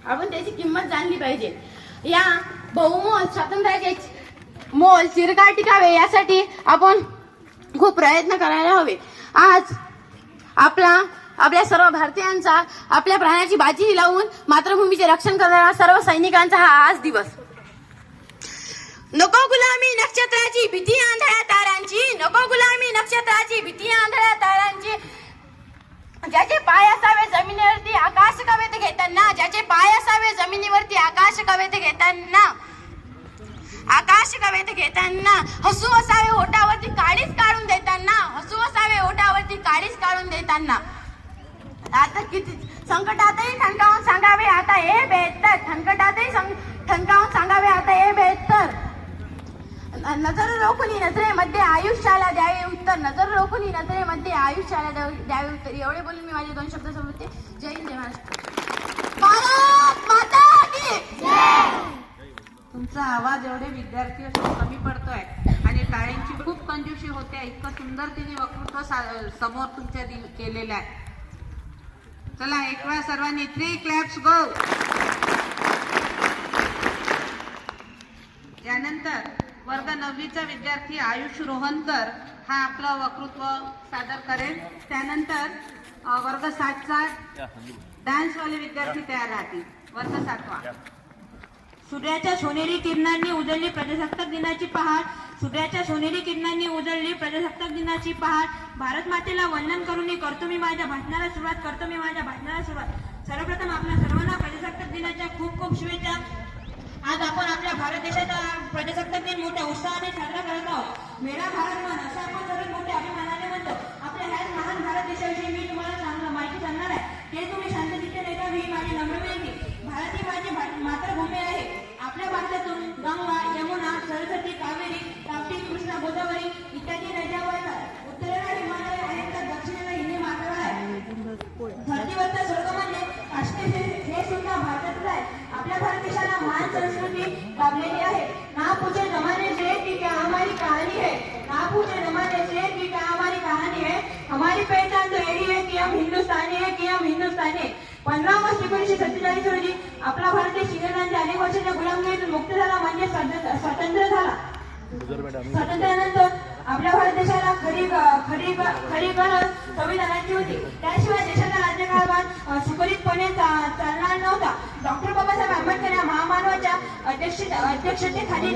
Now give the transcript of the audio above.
आपण त्याची किंमत जाणली पाहिजे. या बहुमोल स्वातंत्र्याचे मोल चिरकाल टिकावे यासाठी आपण खूप प्रयत्न करायला हवे. आज आपल्या सर्व भारतीयांचा आपल्या प्राणाची बाजी लावून मातृभूमीचे रक्षण करणाऱ्या सर्व सैनिकांचा हा आज दिवस. नको गुलामी नक्षत्राची भीती आंधळ्या तारांची, नको गुलामी नक्षत्राची भीती आंधळ्या तारांची. ज्याचे पाय असावे जमिनीवरती आकाश कवेत घेताना, ज्याचे पाय असावे जमिनीवरती आकाश कवेत घेताना, आकाश कवेत घेताना, हसू असावे ओठावरती काळीच काढून देताना, हसू असावे ओठावरती काळीच काढून देताना. आता किती संकटातही ठणकावून सांगावे आता हे बेहत्तर, संकटातही ठणकावून सांगावे आता हे बेहत्तर. नजर रोखून नजरेमध्ये आयुष्याला द्यावे उत्तर, नजर रोखून नजरेमध्ये आयुष्याला द्यावे उत्तर. एवढे बोलून मी माझे 2 शब्द संपवते. जय हिंद, जय महाराष्ट्र. भारत माता की जय. तुमचा आवाज एवढे विद्यार्थी असून कमी पडतोय आणि टाळ्यांची खूप कंजूसी होते. इतकं सुंदर तिने वक्तृत्व समोर तुमच्या केलेलं आहे. चला एक वेळा सर्वांनी 3 क्लॅप्स गो. यानंतर वर्ग 9वीचा विद्यार्थी आयुष रोहनकर हा आपलं वक्तृत्व सादर करेल. त्यानंतर वर्ग 7चा डान्सवाले विद्यार्थी तयार राहतील. वर्ग 7वा. सूर्याच्या सोनेरी किरणांनी उजळली प्रजासत्ताक दिनाची पहाट, सूर्याच्या सोनेरी किरणांनी उजळली प्रजासत्ताक दिनाची पहाट. भारत मातेला वंदन करून करतो मी माझ्या भाषणाला सुरुवात, करतो मी माझ्या भाषणाला सुरुवात. सर्वप्रथम आपल्या सर्वांना प्रजासत्ताक दिनाच्या खूप खूप शुभेच्छा. आज आपण आपल्या भारत देशाचा प्रजासत्ताक दिन मोठ्या उत्साहाने साजरा करत आहोत. मेरा भारत मन असं आपण सगळे मोठ्या अभिमानाने म्हणतो. आपल्या ह्याच महान भारत देशाविषयी मी तुम्हाला माहिती सांगणार आहे. ते तुम्ही शांतचित्ते ऐकावी ही माझी नम्र विनंती. भारत ही माझी मातृभूमी आहे. आपल्या भारतातून गंगा, यमुना, सरस्वती, कावेरी, ताप्ती, कृष्णा, गोदावरी इत्यादी नद्या वाहतात. उत्तरेला हिमालय आहे तर दक्षिणेला हिंदमाता आहे. धरतीवरचा स्वर्ग म्हणजे काश्मीर हे सुद्धा भारतातच आहे. आपल्या भारत देशाला महान संस्कृती लाभलेली आहे. ना पूछे जमाने से कि क्या हमारी कहानी है, ना पूछे जमाने से कि क्या हमारी कहानी है. हमारी पहचान तो यही है कि हम हिंदुस्तानी है, कि हम हिंदुस्तानी है. 15 ऑगस्ट 1947 रोजी आपला भारत देश इंग्रजांच्या अनेक वर्षाच्या गुलामगिरीतून मुक्त झाला म्हणजे स्वतंत्र झाला. स्वातंत्र्यानंतर आपल्या भारत देशाला खरी गरज संविधानाची होती. त्याशिवाय देशाचा राज्यकारभार सुरळीतपणे चालणार नव्हता. डॉक्टर बाबासाहेब आंबेडकर या महामानवाच्या अध्यक्षतेखाली